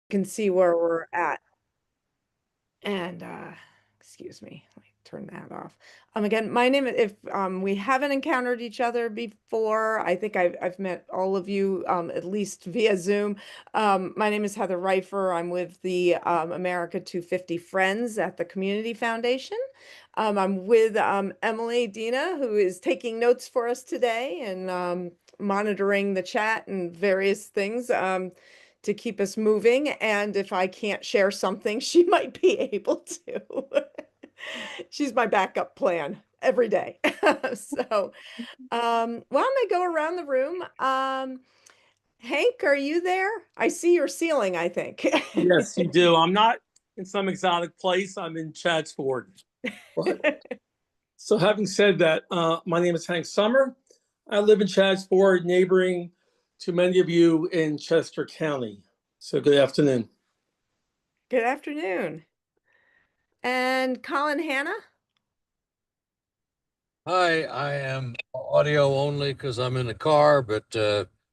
can see where we're at. And excuse me, let me turn that off. Again, my name, if we haven't encountered each other before, I think I've met all of you at least via Zoom. My name is Heather Reifer. I'm with the America 250 Friends at the Community Foundation. I'm with Emily Dina, who is taking notes for us today and monitoring the chat and various things. To keep us moving. And if I can't share something, she might be able to. She's my backup plan every day. So, why don't I go around the room? Hank, are you there? I see your ceiling, I think. Yes, you do. I'm not in some exotic place. I'm in Chadsford. But so having said that, my name is Hank Summer. I live in Chadsford, neighboring to many of you in Chester County. So good afternoon. Good afternoon. And Colin Hanna? Hi, I am audio only because I'm in the car, but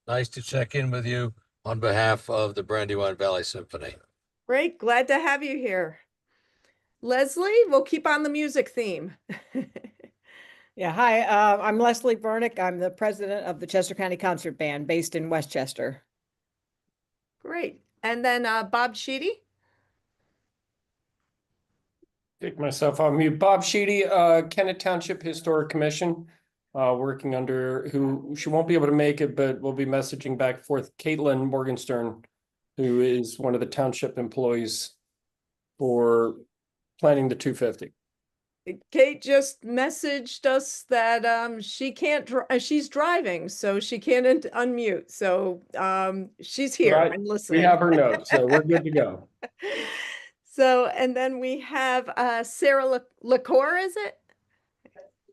nice to check in with you on behalf of the Brandywine Valley Symphony. Great, glad to have you here. Leslie, we'll keep on the music theme. Yeah, hi, I'm Leslie Vernick. I'm the president of the Chester County Concert Band based in Westchester. Great. And then Bob Sheedy? Take myself on mute. Bob Sheedy, Kennett Township Historic Commission, working under who she won't be able to make it, but we'll be messaging back and forth. Caitlin Morgenstern, who is one of the township employees for planning the 250. Kate just messaged us that she can't she's driving, so she can't unmute. So she's here. I'm listening. We have her note, so we're good to go. So, and then we have Sarah LaCour, is it?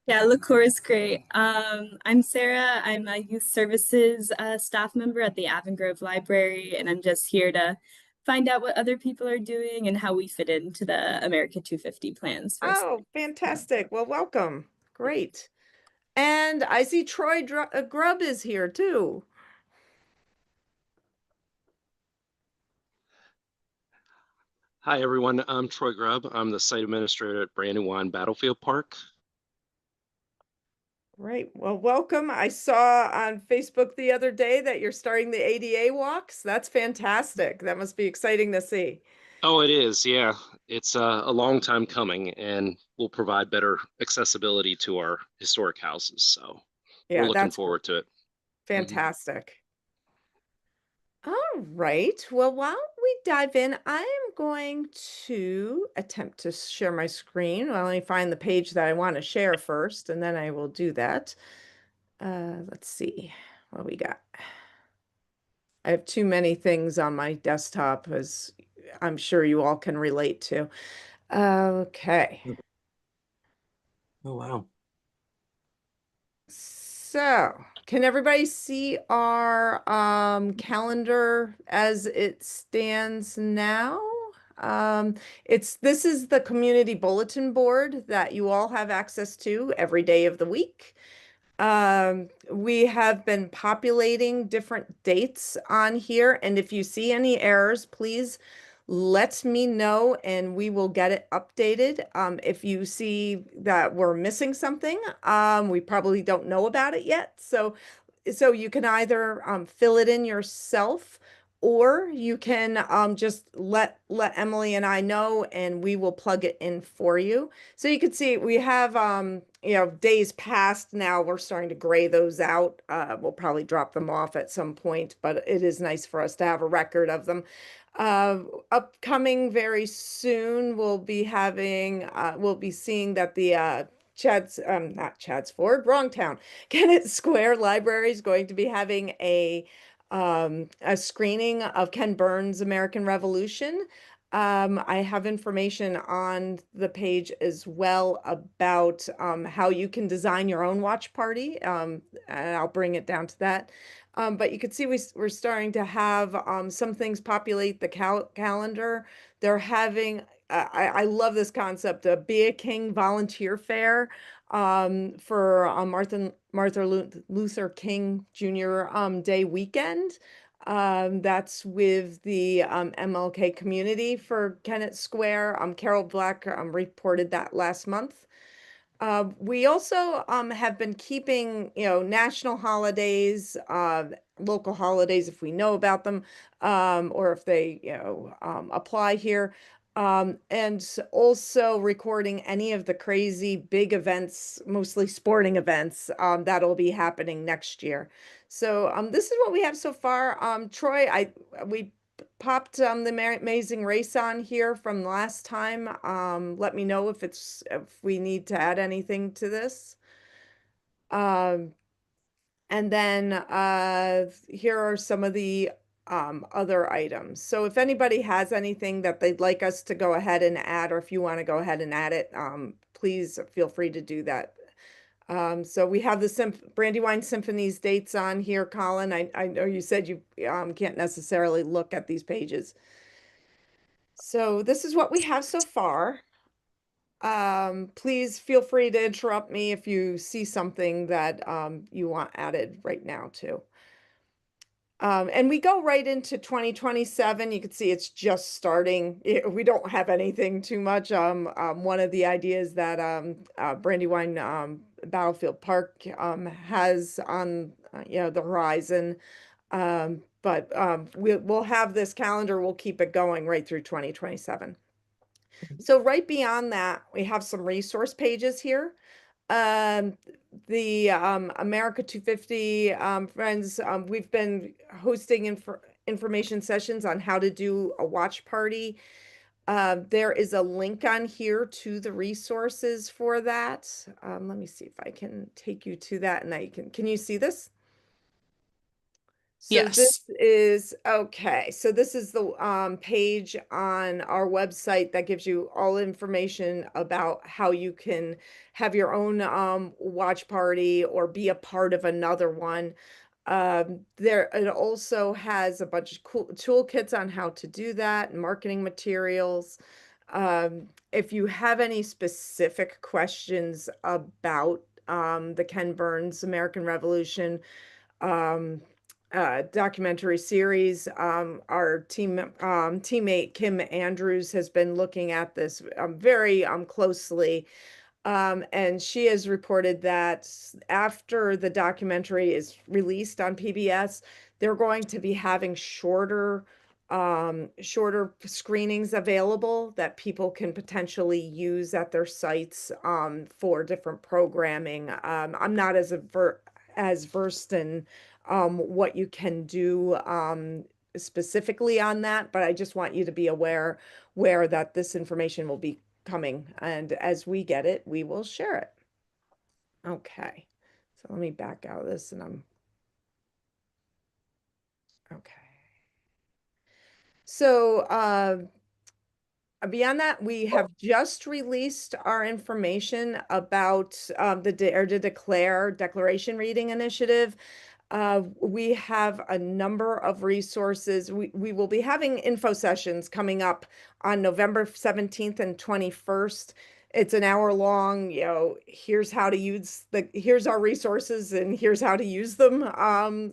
Yeah, LaCour is great. I'm Sarah. I'm a youth services staff member at the Avon Grove Library, and I'm just here to find out what other people are doing and how we fit into the America 250 plans. Oh, fantastic. Well, welcome. Great. And I see Troy Grubb is here too. Hi, everyone. I'm Troy Grubb. I'm the site administrator at Brandywine Battlefield Park. Right. Well, welcome. I saw on Facebook the other day that you're starting the ADA walks. That's fantastic. That must be exciting to see. Oh, it is. Yeah. It's a long time coming and will provide better accessibility to our historic houses. So we're looking forward to it. Fantastic. All right. Well, while we dive in, I am going to attempt to share my screen. Well, let me find the page that I want to share first, and then I will do that. Let's see what we got. I have too many things on my desktop, as I'm sure you all can relate to. Okay. Oh, wow. So, can everybody see our calendar as it stands now? This is the community bulletin board that you all have access to every day of the week. We have been populating different dates on here, and if you see any errors, please let me know and we will get it updated. If you see that we're missing something, we probably don't know about it yet. So you can either fill it in yourself, or you can just let Emily and I know and we will plug it in for you. So you can see we have days past now. We're starting to gray those out. We'll probably drop them off at some point, but it is nice for us to have a record of them. Upcoming very soon, we'll be seeing that the not Chadsford, wrong town, Kennett Square Library is going to be having a screening of Ken Burns' American Revolution. I have information on the page as well about how you can design your own watch party, and I'll bring it down to that. But you can see we're starting to have some things populate the calendar. They're having, I love this concept, a Be a King volunteer fair for Martin Luther King Jr. Day weekend. That's with the MLK community for Kennett Square. Carol Black reported that last month. We also have been keeping, national holidays, local holidays if we know about them, or if they, apply here. And also recording any of the crazy big events, mostly sporting events, that'll be happening next year. So this is what we have so far. Troy, we popped the Amazing Race on here from last time. Let me know if we need to add anything to this. And then here are some of the other items. So if anybody has anything that they'd like us to go ahead and add, or if you want to go ahead and add it, please feel free to do that. So we have the Brandywine Symphony's dates on here, Colin. I know you said you can't necessarily look at these pages. So this is what we have so far. Please feel free to interrupt me if you see something that you want added right now too. And we go right into 2027. You can see it's just starting. We don't have anything too much. One of the ideas that Brandywine Battlefield Park has on the horizon. But we'll have this calendar. We'll keep it going right through 2027. So right beyond that, we have some resource pages here. The America 250 friends, we've been hosting information sessions on how to do a watch party. There is a link on here to the resources for that. Let me see if I can take you to that, and now can you see this? So Yes. this is okay. So this is the page on our website that gives you all information about how you can have your own watch party or be a part of another one. There it also has a bunch of cool toolkits on how to do that and marketing materials. If you have any specific questions about the Ken Burns American Revolution, documentary series. Our teammate Kim Andrews has been looking at this very closely. And she has reported that after the documentary is released on PBS, they're going to be having shorter screenings available that people can potentially use at their sites for different programming. I'm not as versed in what you can do specifically on that, but I just want you to be aware that this information will be coming, and as we get it, we will share it. Okay, so let me back out of this, and I'm okay. So beyond that, we have just released our information about the Dare to Declare Declaration Reading Initiative. We have a number of resources. We will be having info sessions coming up on November 17th and 21st. It's an hour long, here's how to here's our resources and here's how to use them,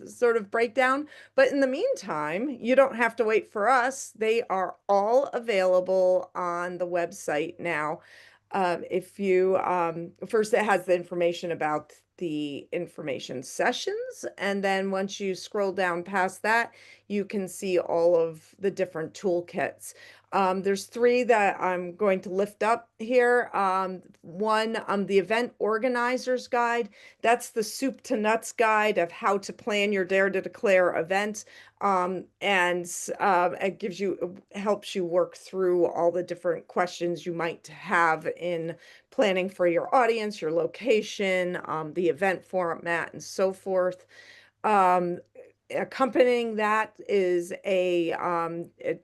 sort of breakdown. But in the meantime, you don't have to wait for us. They are all available on the website now. If you, first it has the information about the information sessions, and then once you scroll down past that, you can see all of the different toolkits. There's three that I'm going to lift up here. One, the event organizer's guide. That's the soup to nuts guide of how to plan your Dare to Declare event. And it helps you work through all the different questions you might have in planning for your audience, your location, the event format, and so forth. Accompanying that is a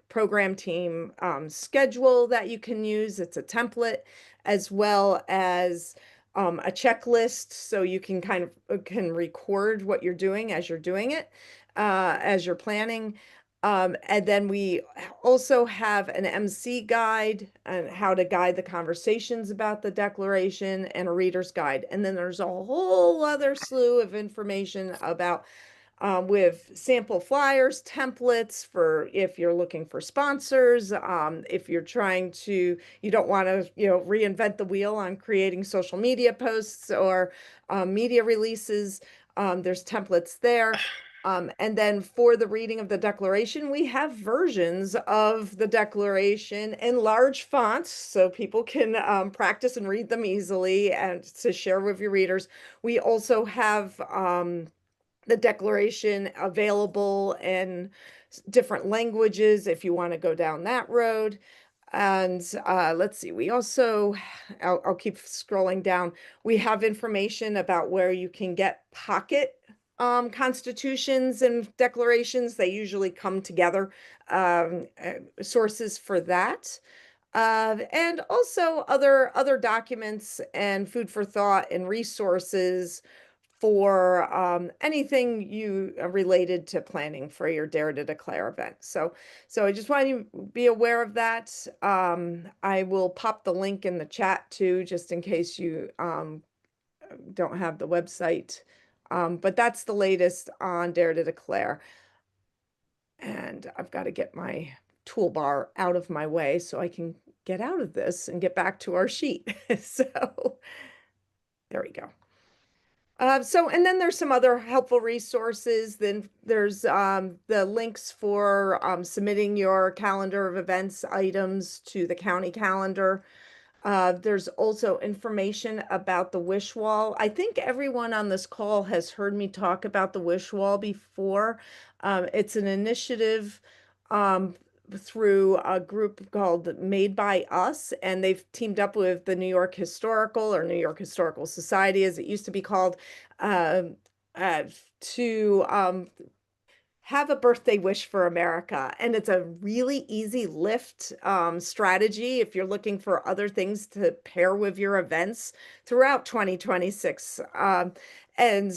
program team schedule that you can use. It's a template, as well as a checklist, so you can kind of can record what you're doing as you're doing it, as you're planning. And then we also have an MC guide on how to guide the conversations about the declaration, and a reader's guide. And then there's a whole other slew of information about with sample flyers, templates for if you're looking for sponsors, if you're trying to, you don't want to, reinvent the wheel on creating social media posts or media releases. There's templates there. And then for the reading of the declaration, we have versions of the declaration in large fonts so people can practice and read them easily and to share with your readers. We also have the declaration available in different languages if you want to go down that road. And let's see, we also, I'll keep scrolling down. We have information about where you can get pocket constitutions and declarations. They usually come together, sources for that. And also other documents and food for thought and resources for anything you related to planning for your Dare to Declare event. So I just want you to be aware of that. I will pop the link in the chat too, just in case you don't have the website. But that's the latest on Dare to Declare. And I've got to get my toolbar out of my way so I can get out of this and get back to our sheet. So there we go. And then there's some other helpful resources. Then there's the links for submitting your calendar of events items to the county calendar. There's also information about the wish wall. I think everyone on this call has heard me talk about the wish wall before. It's an initiative through a group called Made by Us, and they've teamed up with the New York Historical or New York Historical Society, as it used to be called, uh, to have a birthday wish for America. And it's a really easy lift strategy if you're looking for other things to pair with your events throughout 2026. And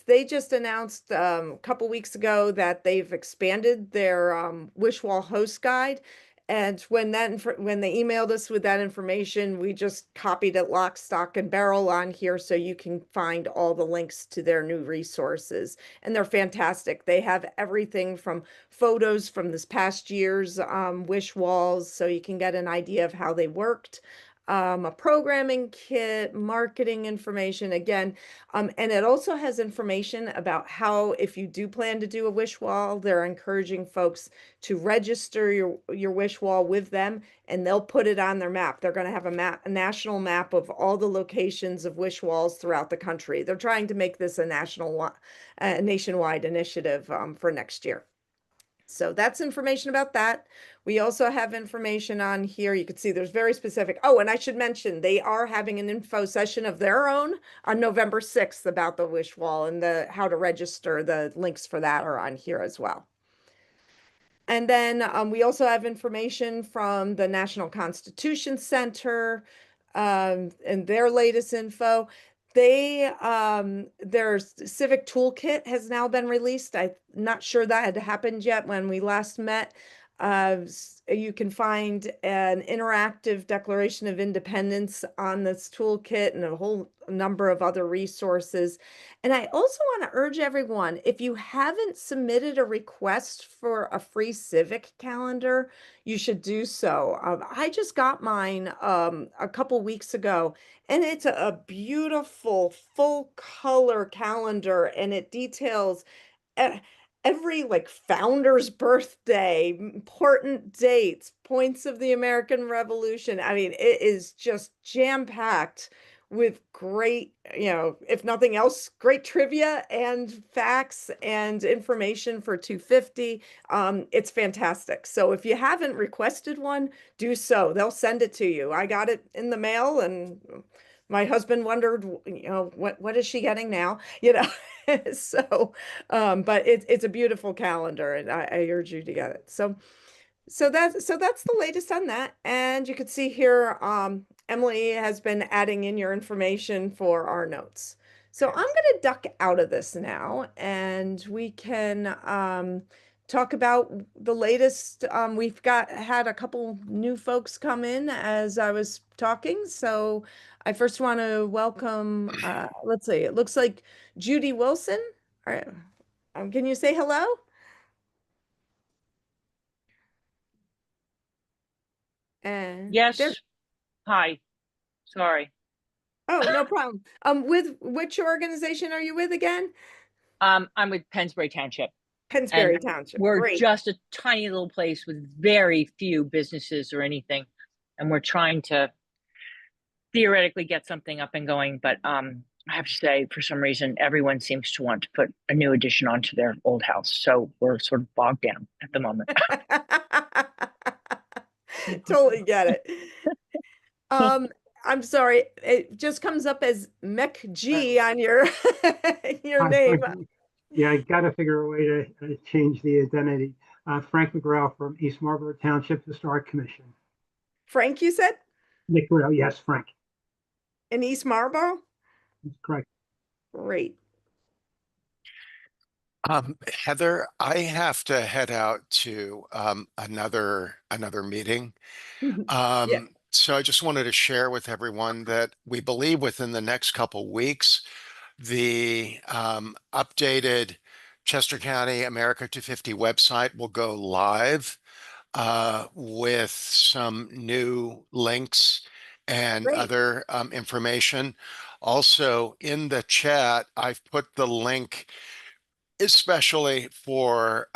they just announced a couple weeks ago that they've expanded their wish wall host guide. And when they emailed us with that information, we just copied it lock, stock, and barrel on here so you can find all the links to their new resources. And they're fantastic. They have everything from photos from this past year's wish walls, so you can get an idea of how they worked, a programming kit, marketing information again. And it also has information about how, if you do plan to do a wish wall, they're encouraging folks to register your wish wall with them, and they'll put it on their map. They're going to have a national map of all the locations of wish walls throughout the country. They're trying to make this a nationwide initiative for next year. So that's information about that. We also have information on here. You can see there's very specific. Oh, and I should mention they are having an info session of their own on November 6th about the wish wall, and how to register. The links for that are on here as well. And then we also have information from the National Constitution Center and their latest info. Their civic toolkit has now been released. I'm not sure that had happened yet when we last met. You can find an interactive Declaration of Independence on this toolkit and a whole number of other resources. And I also want to urge everyone, if you haven't submitted a request for a free civic calendar, you should do so. I just got mine a couple weeks ago, and it's a beautiful full color calendar, and it details every founder's birthday, important dates, points of the American Revolution. I mean, it is just jam-packed with great, if nothing else, great trivia and facts and information for 250. It's fantastic. So if you haven't requested one, do so. They'll send it to you. I got it in the mail, and my husband wondered, what is she getting now? So, but it's a beautiful calendar, and I urge you to get it. So that's the latest on that. And you can see here, Emily has been adding in your information for our notes. So I'm going to duck out of this now, and we can talk about the latest. We've had a couple new folks come in as I was talking. So I first want to welcome, let's see, it looks like Judy Wilson. All right. Can you say hello? And there, Yes. Hi. Sorry. oh, no problem. With which organization are you with again? I'm with Pennsbury Township, and Pennsbury Township. we're Great. just a tiny little place with very few businesses or anything. And we're trying to theoretically get something up and going, but I have to say, for some reason, everyone seems to want to put a new addition onto their old house. So we're sort of bogged down at the moment. Totally get it. I'm sorry, it just comes up as Mtg on your your Hi, name. Yeah, I got to figure a way to change the identity. Frank McGraw from East Marlborough Township Historic Commission. Frank, you said? Nick Grail, yes, Frank. In East Marlborough? That's correct. Great. Heather, I have to head out to another meeting. Yeah, So I just wanted to share with everyone that we believe within the next couple weeks, the updated Chester County America 250 website will go live with some new links and great. other information. Also, in the chat, I've put the link especially for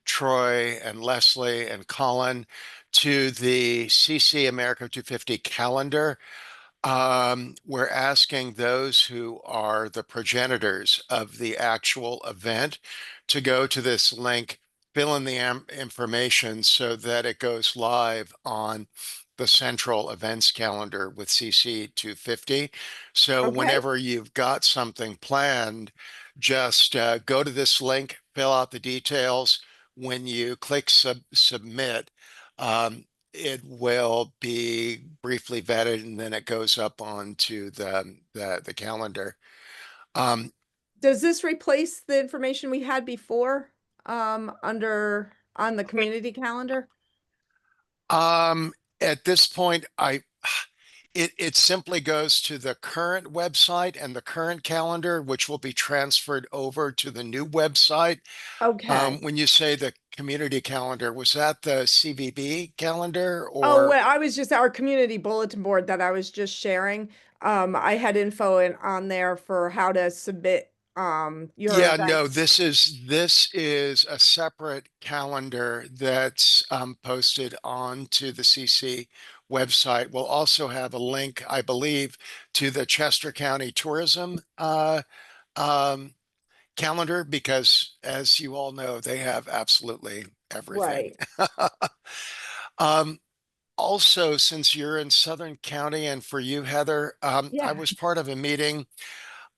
Troy and Leslie and Colin to the CC America 250 calendar. We're asking those who are the progenitors of the actual event to go to this link, fill in the information so that it goes live on the central events calendar with CC 250. So Okay. whenever you've got something planned, just go to this link, fill out the details. When you click submit, it will be briefly vetted and then it goes up onto the calendar. Does this replace the information we had before under on the community calendar? At this point, it simply goes to the current website and the current calendar, which will be transferred over to the new website. Okay. When you say the community calendar, was that the CVB calendar Oh, or? well, I was just our community bulletin board that I was just sharing. I had info on there for how to submit your Yeah, no, events. this is a separate calendar that's posted onto the CC website. We'll also have a link, I believe, to the Chester County Tourism um, calendar because, as you all know, they have absolutely everything. Right. Um, Also, since you're in Southern County and for you, Heather, I Yeah. was part of a meeting.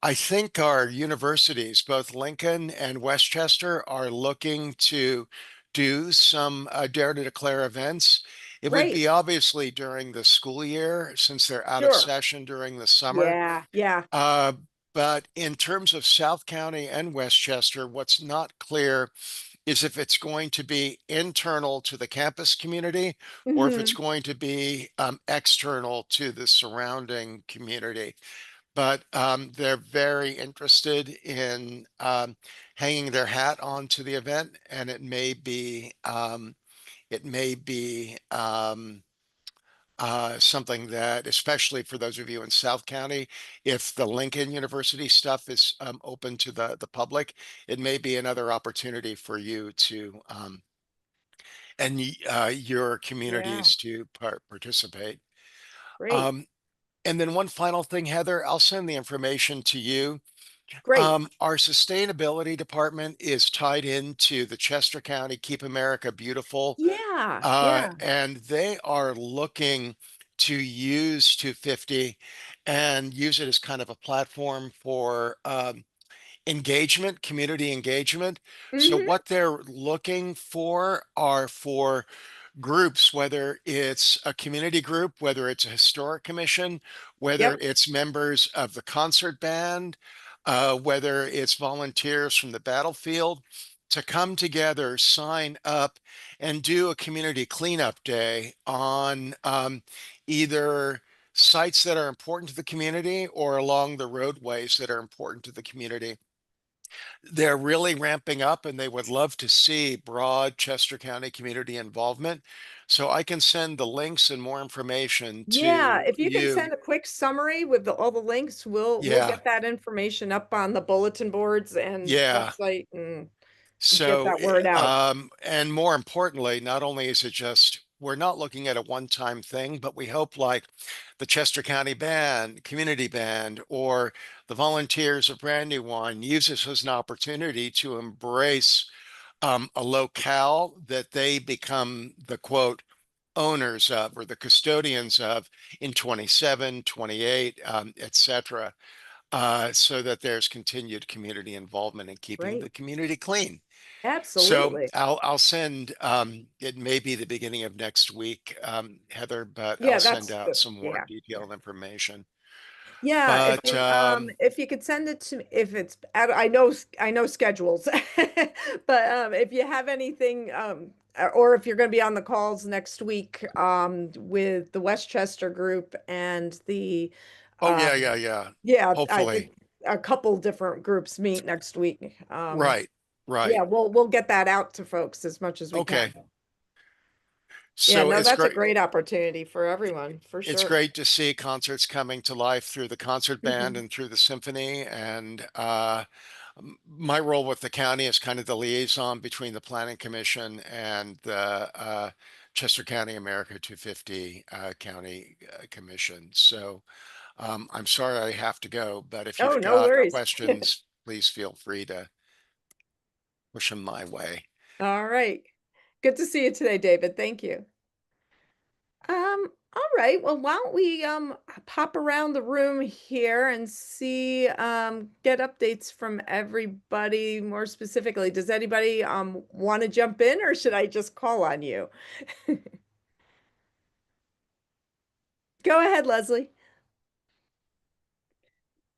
I think our universities, both Lincoln and Westchester, are looking to do some Dare to Declare events. It would Great. be obviously during the school year since they're out of Sure. session during the summer. Yeah. Yeah. Uh, but in terms of South County and Westchester, what's not clear is if it's going to be internal to the campus community or if it's Hmm. going to be external to the surrounding community. But they're very interested in hanging their hat onto the event, and it may be something that, especially for those of you in South County, if the Lincoln University stuff is open to the public, it may be another opportunity for you to and your Yeah. communities to participate. Great. Um, and then one final thing, Heather, I'll send the information to you. Great. Our sustainability department is tied into the Chester County Keep America Beautiful, Yeah. Yeah. and they are looking to use 250 and use it as kind of a platform for engagement, community engagement. So Hmm. what they're looking for are for groups, whether it's a community group, whether it's a historic commission, whether Yep. it's members of the concert band, whether it's volunteers from the battlefield, to come together, sign up, and do a community cleanup day on either sites that are important to the community or along the roadways that are important to the community. they're really ramping up and they would love to see broad Chester County community involvement. So I can send the links and more information Yeah, to if you can you. send a quick summary with all the links, we'll Yeah, get that information up on the bulletin boards and yeah. website and get So, that word out. and more importantly, not only is it just, we're not looking at a one-time thing, but we hope like the Chester County Band, Community Band, or the volunteers of Brandywine use this as an opportunity to embrace a locale that they become the quote owners of or the custodians of in 27, 28, et cetera, so that there's continued community involvement in keeping the Great. community clean. So Absolutely. I'll send, it may be the beginning of next week, Heather, but I'll Yeah, send that's out good. some more Yeah. detailed information. Yeah, But if you could send it to me, if it's I know schedules, but if you have anything or if you're going to be on the calls next week with the Westchester group and the oh yeah, um yeah, yeah. yeah, I think Hopefully. a couple different groups meet next week. Right, Yeah, right. we'll get that out to folks as much as we can. Okay. Yeah, So no, it's that's a great. great opportunity for everyone, for It's sure. great to see concerts coming to life through the concert band Mhm. and through the symphony. And my role with the county is kind of the liaison between the Planning Commission and the Chester County America 250 County Commission. So I'm sorry I have to go, but if Oh, you've no got worries. questions, please feel free to push them my way. All right. Good to see you today, David. Thank you. All right. Well, why don't we pop around the room here and see get updates from everybody more specifically. Does anybody want to jump in or should I just call on you? Go ahead, Leslie.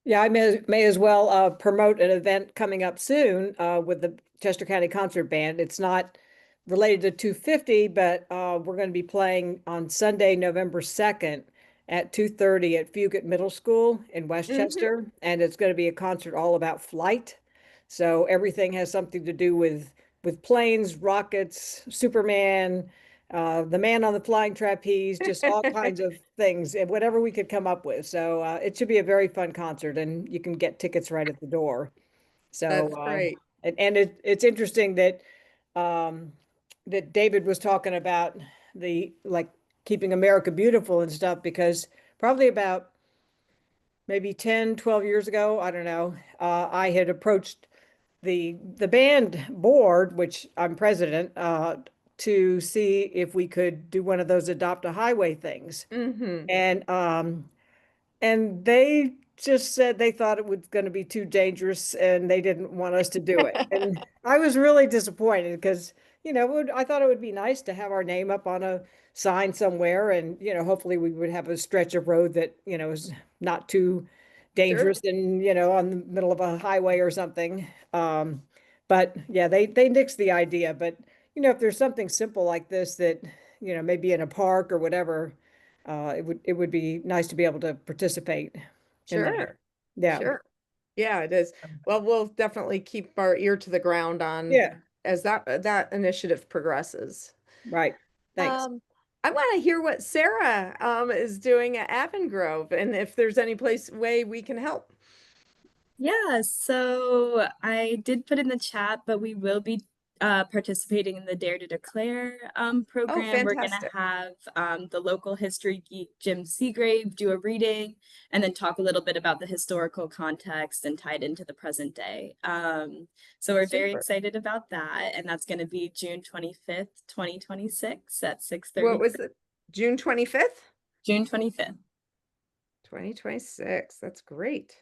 Yeah, I may as well promote an event coming up soon with the Chester County Concert Band. It's not related to 250, but we're going to be playing on Sunday, November 2nd at 2:30 at Fugate Middle School in Westchester. And it's going to be a concert all about flight. So everything has something to do with planes, rockets, Superman, the man on the flying trapeze, just all kinds of things, and whatever we could come up with. So it should be a very fun concert, and you can get tickets right at the door. So That's great. and it's interesting that that David was talking about the like keeping America beautiful and stuff, because probably about maybe 10, 12 years ago, I don't know, I had approached the band board, which I'm president, to see if we could do one of those adopt a highway things. Mm-hmm. And they just said they thought it was going to be too dangerous and they didn't want us to do it. And I was really disappointed because, I thought it would be nice to have our name up on a sign somewhere, and, hopefully we would have a stretch of road that, is not too Sure. dangerous and, on the middle of a highway or something. But yeah, they nixed the idea. But, if there's something simple like this that, maybe in a park or whatever, it would be nice to be able to participate in that. Sure. Yeah. Sure. Yeah, it is. Well, we'll definitely keep our ear to the ground on Yeah. as that initiative progresses. Right. Thanks. I want to hear what Sarah is doing at Avongrove and if there's any way we can help. Yeah, so I did put in the chat, but we will be participating in the Dare to Declare program. We're going to Fantastic. have the local history geek Jim Seagrave do a reading and then talk a little bit about the historical context and tie it into the present day. So we're very excited about that. And that's going to be June 25th, 2026 at 6:30. What was it? June 25th? June 25th. 2026. That's great.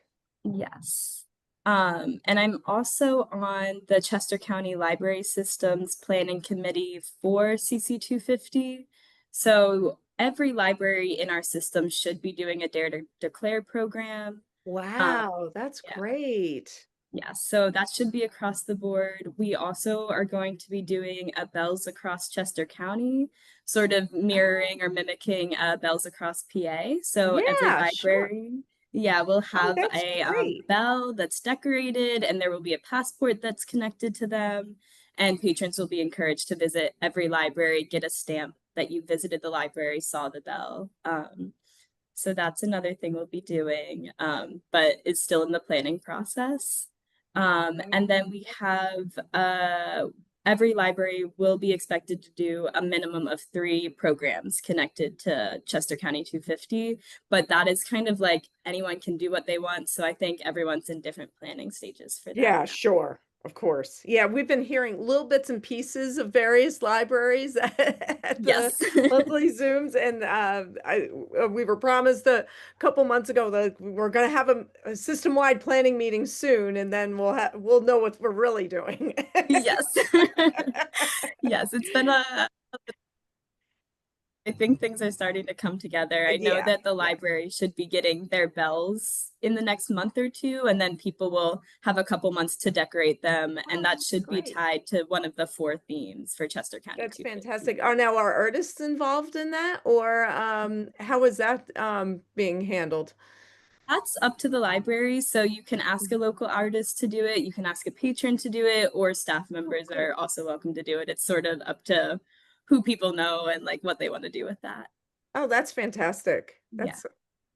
Yes. And I'm also on the Chester County Library Systems Planning Committee for CC 250. So every library in our system should be doing a Dare to Declare program. Wow, that's yeah. great. Yeah, so that should be across the board. We also are going to be doing a Bells Across Chester County, sort of mirroring or mimicking Bells Across PA. So every Yeah, library Yeah, we'll have that's a great. bell that's decorated, and there will be a passport that's connected to them. And patrons will be encouraged to visit every library, get a stamp that you visited the library, saw the bell. So that's another thing we'll be doing, but it's still in the planning process. And then we have every library will be expected to do a minimum of 3 programs connected to Chester County 250, but that is kind of like anyone can do what they want. So I think everyone's in different planning stages for that. Yeah, sure. Of course. Yeah, we've been hearing little bits and pieces of various libraries at the Yes. monthly Zooms, and we were promised a couple months ago that we're going to have a system-wide planning meeting soon, and then we'll know what we're really doing. Yes. Yes, it's been I think things are starting to come together. I know Yeah, that the yeah. library should be getting their bells in the next month or two, and then people will have a couple months to decorate them, and that should be Great. tied to one of the 4 themes for Chester County That's 250. fantastic. Are now our artists involved in that, or how is that being handled? That's up to the library, so you can ask a local artist to do it, you can ask a patron to do it, or staff members are also welcome to do it. It's sort of up to who people know and like what they want to do with that. Oh, that's fantastic. Yeah.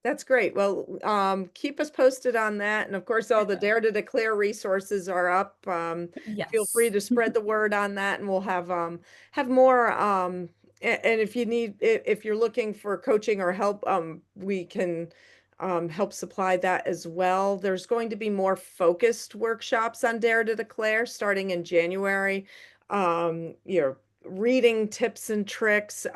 That's great. Well, keep us posted on that. And of course, all the Dare to Declare resources are up. Feel free Yes. to spread the word on that, and we'll have more. And if you need, if you're looking for coaching or help, we can help supply that as well. There's going to be more focused workshops on Dare to Declare starting in January. You know, reading tips and tricks.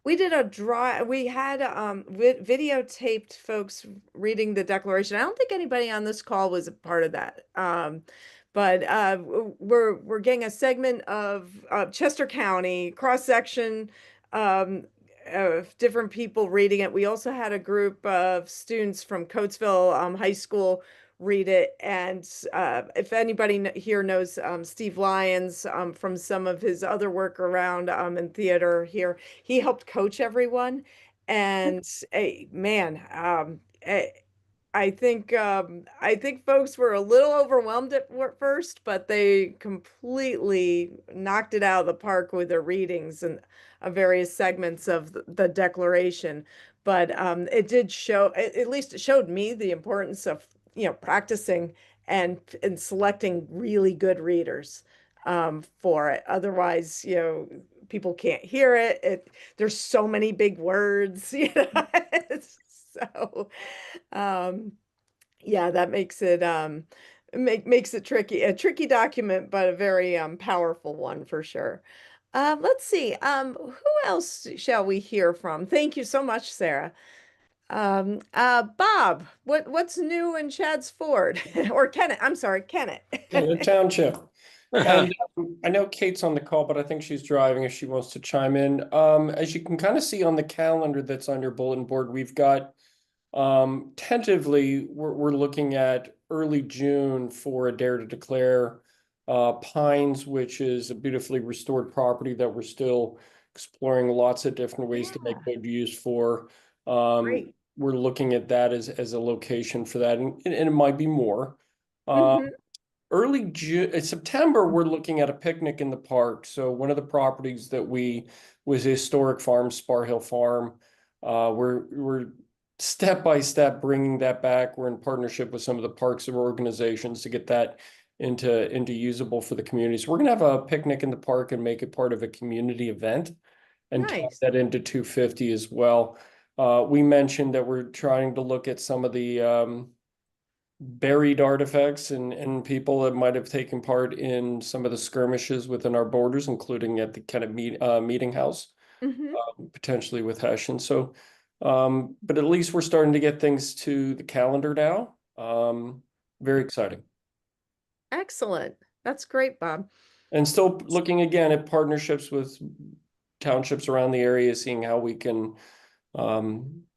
We did a draw. We had videotaped folks reading the Declaration. I don't think anybody on this call was a part of that. But we're getting a segment of Chester County cross section of different people reading it. We also had a group of students from Coatesville High School read it. And if anybody here knows Steve Lyons from some of his other work around in theater here, he helped coach everyone. And man, I think folks were a little overwhelmed at first, but they completely knocked it out of the park with their readings and various segments of the Declaration. But it did show, at least it showed me the importance of practicing and selecting really good readers for it. Otherwise, people can't hear it. There's so many big words, so yeah, that makes it makes it tricky, a tricky document, but a very powerful one for sure. Let's see. Who else shall we hear from? Thank you so much, Sarah. Bob, what's new in Chad's Ford or Kennett? I'm sorry, Kennett. Kennett Township. And I know Kate's on the call, but I think she's driving if she wants to chime in. As you can kind of see on the calendar that's on your bulletin board, we've got tentatively we're looking at early June for a Dare to Declare Pines, which is a beautifully restored property that we're still exploring lots of different ways to make good use for. Great. We're looking at that as a location for that, and it might be more. Early June, September, we're looking at a picnic in the park. So one of the properties that was a historic farm, Spar Hill Farm. We're step by step bringing that back. We're in partnership with some of the parks and organizations to get that into usable for the community. So we're gonna have a picnic in the park and make it part of a community event and tie that into 250 as well. We mentioned that we're trying to look at some of the buried artifacts and people that might have taken part in some of the skirmishes within our borders, including at the kind of meeting house, potentially with Hessian. So, but at least we're starting to get things to the calendar now. Very exciting. Excellent. That's great, Bob. And still looking again at partnerships with townships around the area, seeing how we can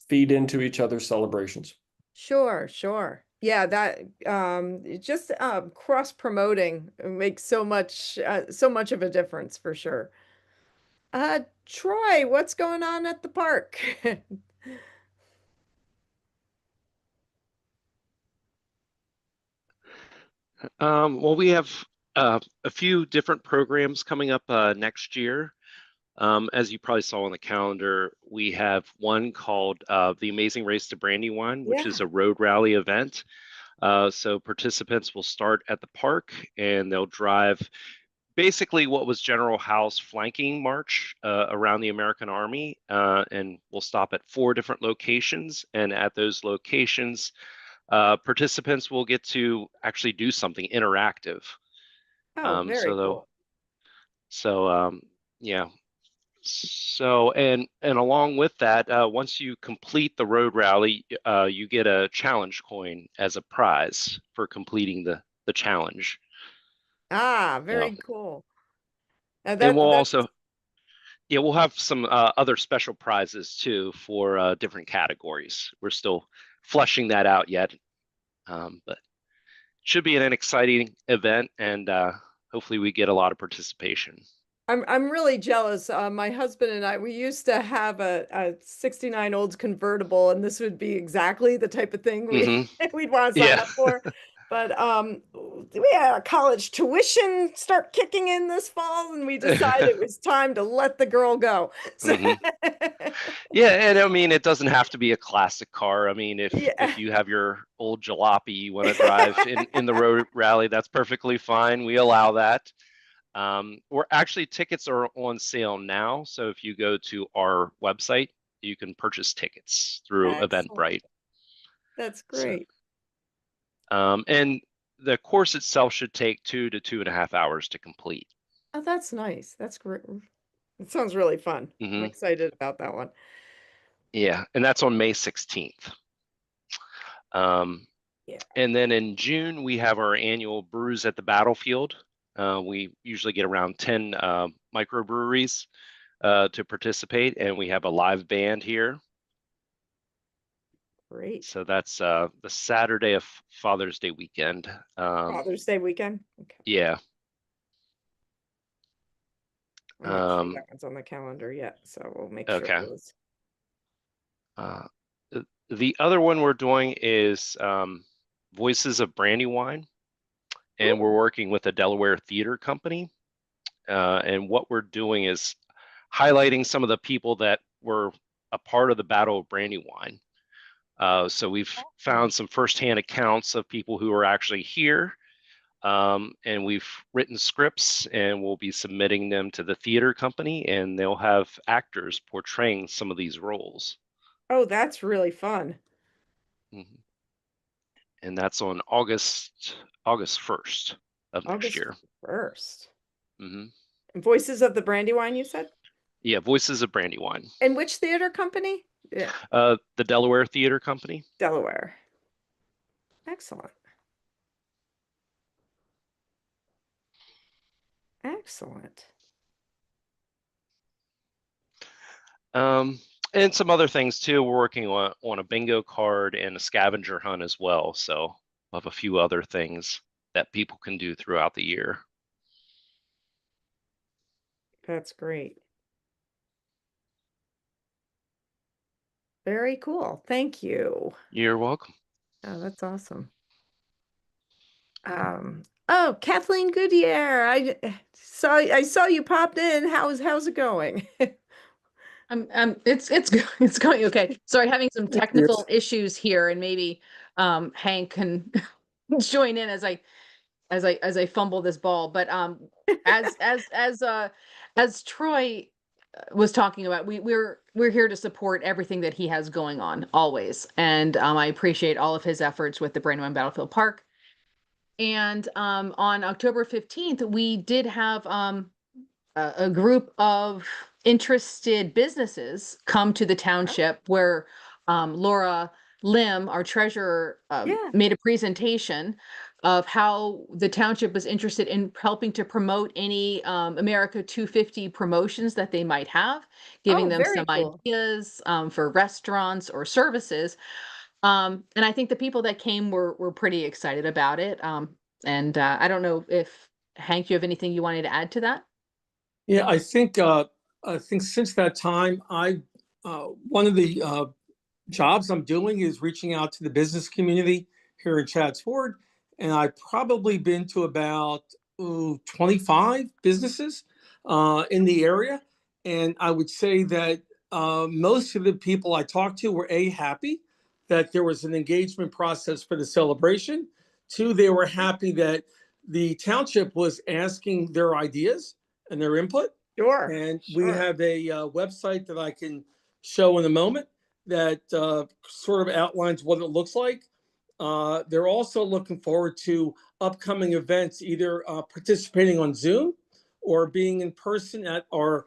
feed into each other's celebrations. Sure, sure. Yeah, that just cross promoting makes so much of a difference for sure. Troy, what's going on at the park? Well, we have a few different programs coming up next year. As you probably saw on the calendar, we have one called the Amazing Race to Brandywine, which is a road rally event. So participants will start at the park and they'll drive basically what was General Howe's flanking march around the American Army, and we'll stop at 4 different locations. And at those locations, participants will get to actually do something interactive. Oh, very cool. Yeah. So, and along with that, once you complete the road rally, you get a challenge coin as a prize for completing the challenge. Ah, very cool. And we'll also, we'll have some other special prizes too for different categories. We're still fleshing that out yet, but should be an exciting event, and hopefully we get a lot of participation. I'm really jealous. My husband and I, we used to have a 69 Olds convertible, and this would be exactly the type of thing we'd want to sign up for. But we had a college tuition start kicking in this fall, and we decided it was time to let the girl go. So yeah, and I mean, it doesn't have to be a classic car. I mean, if you have your old jalopy you want to drive in the road rally, that's perfectly fine. We allow that. Or actually, tickets are on sale now. So if you go to our website, you can purchase tickets through Eventbrite. That's great. And the course itself should take 2 to 2.5 hours to complete. Oh, that's nice. That's great. It sounds really fun. I'm excited about that one. Yeah, and that's on May 16th. And then in June, we have our annual Brews at the Battlefield. We usually get around 10 microbreweries to participate, and we have a live band here. Great. So that's the Saturday of Father's Day weekend. Father's Day weekend? Okay. Yeah. I'm not sure that one's on the calendar yet, so we'll make sure it is. The other one we're doing is Voices of Brandywine, and we're working with a Delaware theater company. And what we're doing is highlighting some of the people that were a part of the Battle of Brandywine. So we've found some firsthand accounts of people who are actually here, and we've written scripts, and we'll be submitting them to the theater company, and they'll have actors portraying some of these roles. Oh, that's really fun. And that's on August 1st of next year. August 1st. Voices of the Brandywine, you said? Yeah, Voices of Brandywine. And which theater company? Yeah. The Delaware Theater Company. Delaware. Excellent. Excellent. And some other things too. We're working on a bingo card and a scavenger hunt as well. So we'll have a few other things that people can do throughout the year. That's great. Very cool. Thank you. You're welcome. Oh, that's awesome. Oh, Kathleen Goodyear. I saw you popped in. How's it going? It's going okay. Sorry, having some technical issues here, and maybe Hank can join in as I fumble this ball. But as Troy was talking about, we're here to support everything that he has going on always, and I appreciate all of his efforts with the Brandywine Battlefield Park. And on October 15th, we did have a group of interested businesses come to the township where Laura Lim, our treasurer, made a presentation of how the township was interested in helping to promote any America 250 promotions that they might have, giving them some ideas for restaurants or services. And I think the people that came were pretty excited about it. And I don't know if Hank, you have anything you wanted to add to that? Yeah, I think since that time, one of the jobs I'm doing is reaching out to the business community here in Chadds Ford and I've probably been to about 25 businesses in the area. And I would say that most of the people I talked to were happy that there was an engagement process for the celebration. Two, they were happy that the township was asking their ideas and their input. Sure. And we Sure. have a website that I can show in a moment that sort of outlines what it looks like. They're also looking forward to upcoming events, either participating on Zoom or being in person at our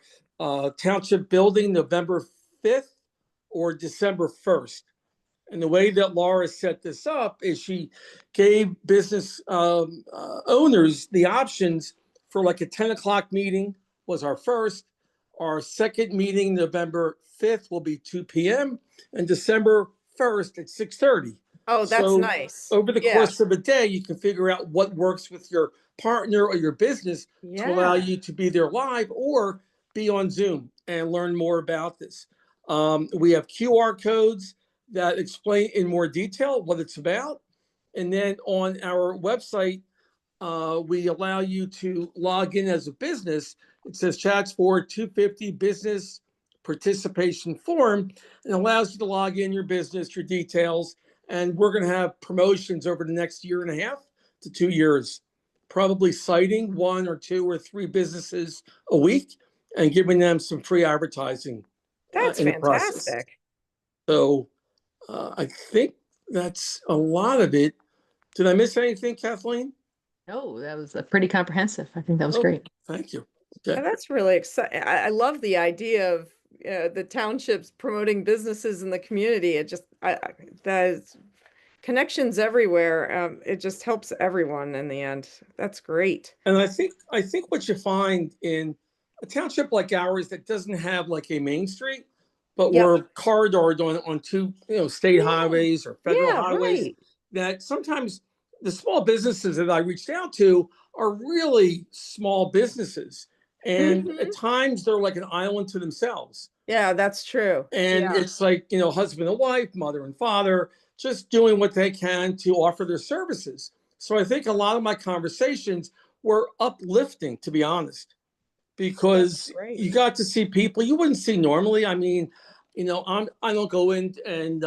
township building November 5th or December 1st. And the way that Laura set this up is she gave business owners the options for like a 10 o'clock meeting was our first. Our second meeting, November 5th, will be 2 p.m. and December 1st at 6:30. Oh, that's So nice. over the Yeah. course of a day, you can figure out what works with your partner or your business to allow Yeah. you to be there live or be on Zoom and learn more about this. We have QR codes that explain in more detail what it's about. And then on our website, we allow you to log in as a business. It says Chats for 250 business participation form and allows you to log in your business, your details. And we're going to have promotions over the next year and a half to 2 years, probably citing 1 or 2 or 3 businesses a week and giving them some free advertising That's in the process. fantastic. So I think that's a lot of it. Did I miss anything, Kathleen? No, that was pretty comprehensive. I think that was Oh, great. thank you. Yeah, Okay. that's really exciting. I love the idea of the townships promoting businesses in the community. It just, there's connections everywhere. It just helps everyone in the end. That's great. And I think what you find in a township like ours that doesn't have like a main street, but Yep. we're corridored on 2, state Yeah. highways or federal Yeah, highways, right. that sometimes the small businesses that I reached out to are really small businesses. And Mhm. at times they're like an island to themselves. Yeah, that's true. And Yeah. it's like, husband and wife, mother and father, just doing what they can to offer their services. So I think a lot of my conversations were uplifting, to be honest, because great. you got to see people you wouldn't see normally. I mean, I don't go in and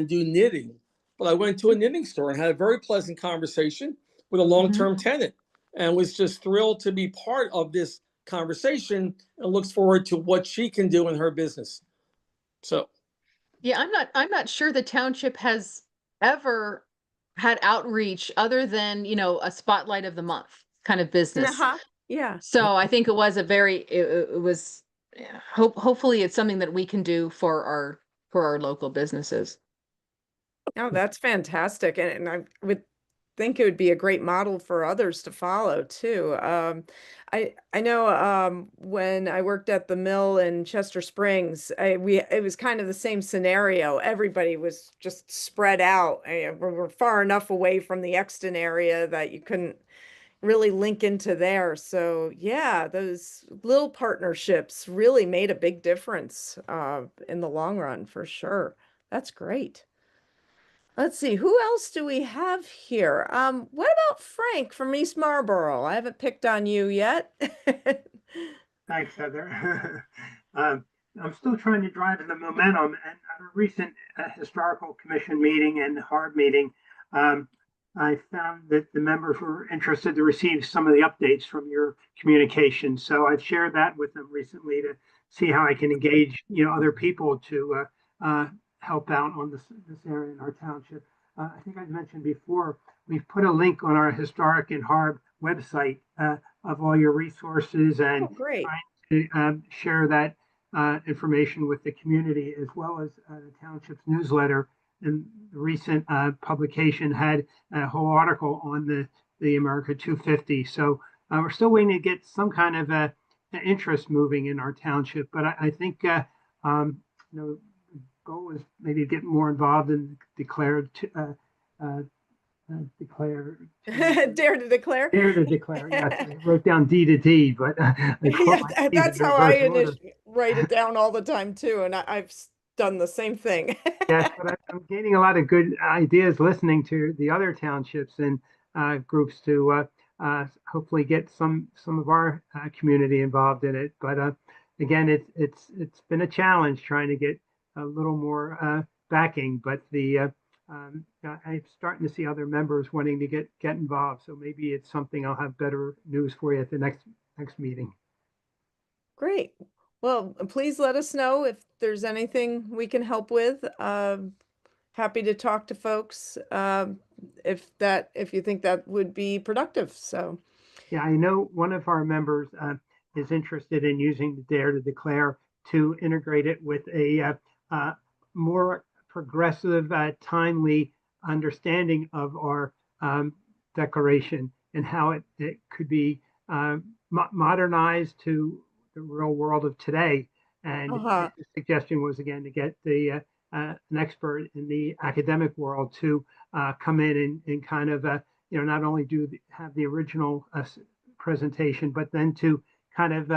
do knitting, but I went to a knitting store and had a very pleasant conversation with a long-term tenant and was just thrilled to be part of this conversation and looks forward to what she can do in her business. So Yeah, I'm not sure the township has ever had outreach other than, a spotlight of the month kind of business. Uh-huh. Yeah. So I think it was it was, yeah, hopefully it's something that we can do for our local businesses. Oh, that's fantastic. And I would think it would be a great model for others to follow too. I know when I worked at the mill in Chester Springs, it was kind of the same scenario. Everybody was just spread out. We're far enough away from the Exton area that you couldn't really link into there. So yeah, those little partnerships really made a big difference in the long run for sure. That's great. Let's see, who else do we have here? What about Frank from East Marlboro? I haven't picked on you yet. Thanks, Heather. I'm still trying to drive the momentum. And at a recent historical commission meeting and HARB meeting, I found that the members were interested to receive some of the updates from your communication. So I've shared that with them recently to see how I can engage, other people to help out on this area in our township. I think I've mentioned before, we've put a link on our historic and HARB website of all your resources and Oh, great. trying to share that information with the community as well as the township's newsletter. And the recent publication had a whole article on the America 250. So we're still waiting to get some kind of interest moving in our township. But I think goal is maybe get more involved and declare Dare to declare. Dare to declare. Yes, I wrote down D to D, but Yeah, that's how I write it down all the time too, and I've done the same thing. Yes, but I'm gaining a lot of good ideas listening to the other townships, and groups to hopefully get some of our community involved in it. But again, it's been a challenge trying to get a little more backing. But I'm starting to see other members wanting to get involved. So maybe it's something I'll have better news for you at the next meeting. Great. Well, please let us know if there's anything we can help with. Happy to talk to folks if you think that would be productive. So, yeah, I know one of our members is interested in using the Dare to Declare to integrate it with a more progressive, timely understanding of our declaration and how it could be modernized to the real world of today. And uh-huh. the suggestion was again to get an expert in the academic world to come in and kind of not only have the original presentation, but then to kind of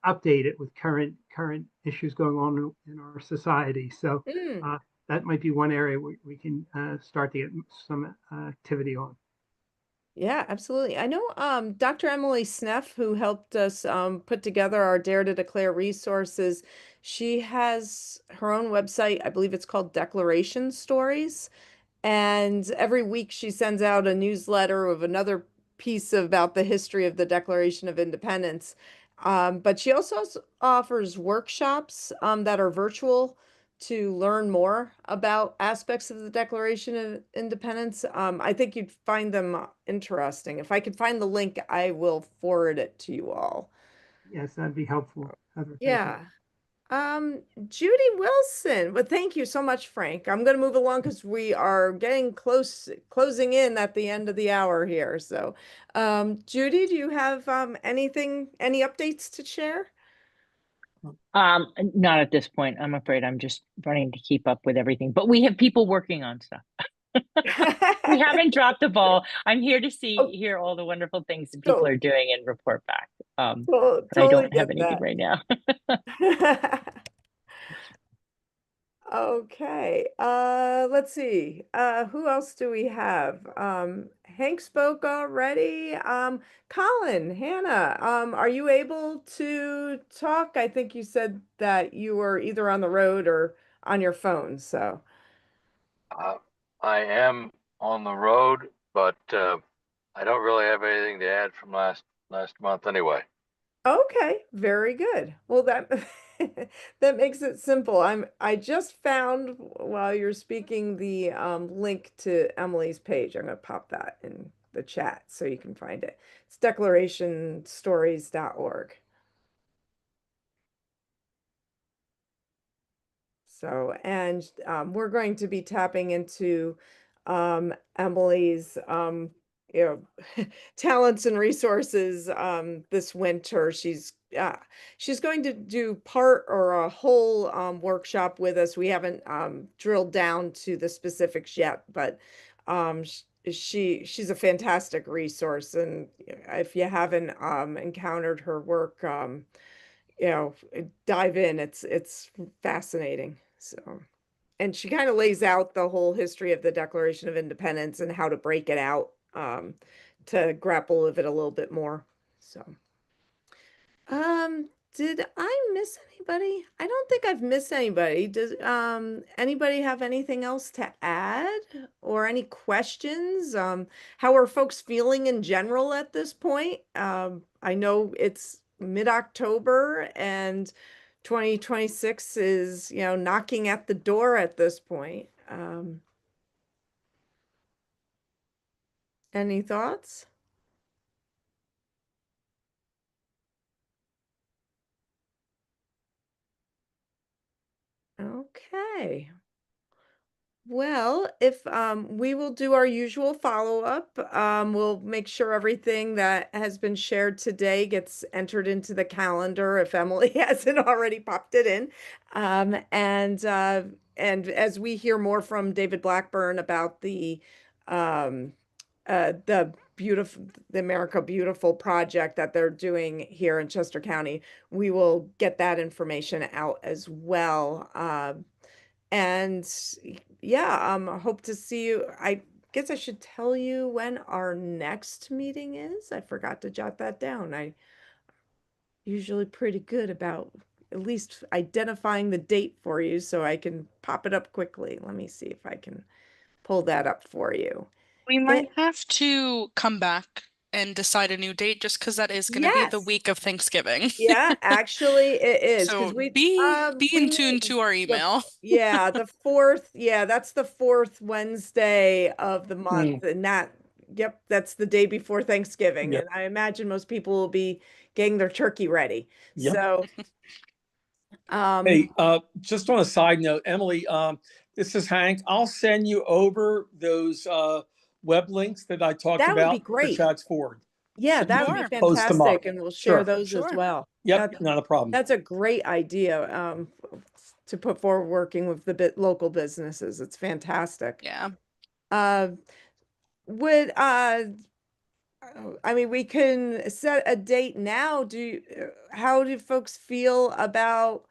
update it with current issues going on in our society. So that might be one area we can start to get some activity on. Yeah, absolutely. I know Dr. Emily Sneff, who helped us put together our Dare to Declare resources, she has her own website. I believe it's called Declaration Stories. And every week she sends out a newsletter of another piece about the history of the Declaration of Independence. But she also offers workshops that are virtual to learn more about aspects of the Declaration of Independence. I think you'd find them interesting. If I could find the link, I will forward it to you all. Yes, that'd be helpful, Heather. Thank you. Yeah. Judy Wilson. But thank you so much, Frank. I'm going to move along because we are getting closing in at the end of the hour here. So, Judy, do you have any updates to share? Not at this point. I'm afraid I'm just running to keep up with everything. But we have people working on stuff. We haven't dropped the ball. I'm here to hear all the wonderful things that people are doing and report back. But I don't have anything right now. Okay. Let's see. Who else do we have? Hank spoke already. Colin, Hannah, are you able to talk? I think you said that you were either on the road or on your phone, so. I am on the road, but I don't really have anything to add from last month anyway. Okay, very good. Well, that that makes it simple. I just found while you're speaking the link to Emily's page. I'm going to pop that in the chat so you can find it. It's declarationstories.org. So, and we're going to be tapping into Emily's talents and resources this winter. She's going to do part or a whole workshop with us. We haven't drilled down to the specifics yet, but she's a fantastic resource, and if you haven't encountered her work, dive in. It's fascinating. So, and she kind of lays out the whole history of the Declaration of Independence and how to break it out to grapple with it a little bit more. So, did I miss anybody? I don't think I've missed anybody. Does anybody have anything else to add or any questions? How are folks feeling in general at this point? I know it's mid-October and 2026 is, knocking at the door at this point. Any thoughts? Okay. Well, if we will do our usual follow-up, we'll make sure everything that has been shared today gets entered into the calendar if Emily hasn't already popped it in. And as we hear more from David Blackburn about the America Beautiful project that they're doing here in Chester County, we will get that information out as well. And yeah, hope to see you. guess I should tell you when our next meeting is. I forgot to jot that down. I usually pretty good about at least identifying the date for you so I can pop it up quickly. Let me see if I can pull that up for you. We might have to come back and decide a new date just because that is going to be the Yes. week of Thanksgiving. Yeah, actually it is because So be we in tune meet to our the email. yeah, the fourth, yeah, that's the fourth Wednesday of the month. And yep, that's the day before Thanksgiving. Yep. And I imagine most people will be getting their turkey ready. Yep. So Hey, just on a side note, Emily, this is Hank. I'll send you over those web links that I talked that would be about for great. Chad's Ford. Yeah, So that you would be can post them up. fantastic. And we'll share Sure. those as Sure. well. Yep, not a problem. That's a great idea to put forward working with the local businesses. It's fantastic. Yeah. Would I mean, we can set a date now. How do folks feel about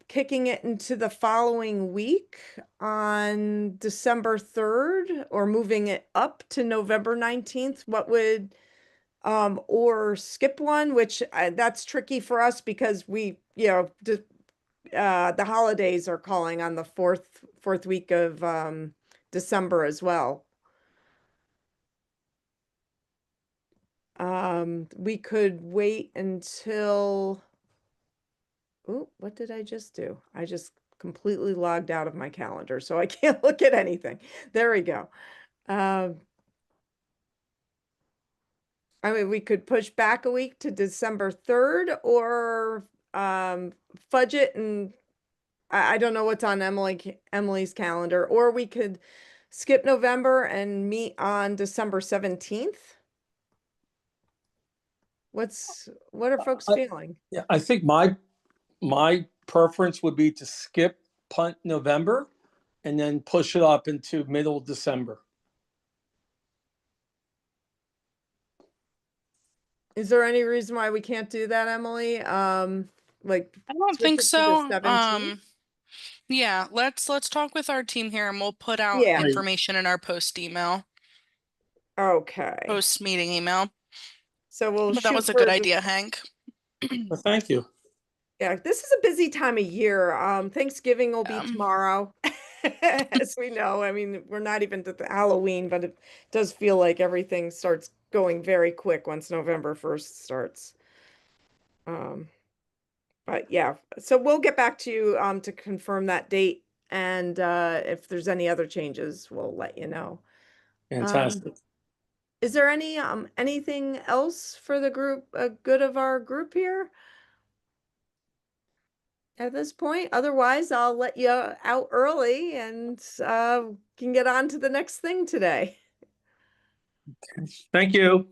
kicking it into the following week on December 3rd or moving it up to November 19th? What would or skip one, which that's tricky for us because we, the holidays are calling on the fourth week of December as well. We could wait until, oh, what did I just do? I just completely logged out of my calendar, so I can't look at anything. There we go. I mean, we could push back a week to December 3rd or fudge it, and I don't know what's on Emily's calendar, or we could skip November and meet on December 17th. What are folks feeling? Yeah, I think my preference would be to skip punt November and then push it up into middle December. Is there any reason why we can't do that, Emily? Like I don't switch think it to the so. 17th? Yeah, let's talk with our team here and we'll put out Yeah. information in our post Okay. meeting email. So we'll But that shoot was a for good idea, Hank. Well, thank you. Yeah, this is a busy time of year. Thanksgiving will be tomorrow, as we know. I mean, we're not even to the Halloween, but it does feel like everything starts going very quick once November 1st starts. But yeah, so we'll get back to you to confirm that date, and if there's any other changes, we'll let you know. Fantastic. Is there anything else for the group, good of our group here? At this point, otherwise I'll let you out early and can get on to the next thing today. Thank you.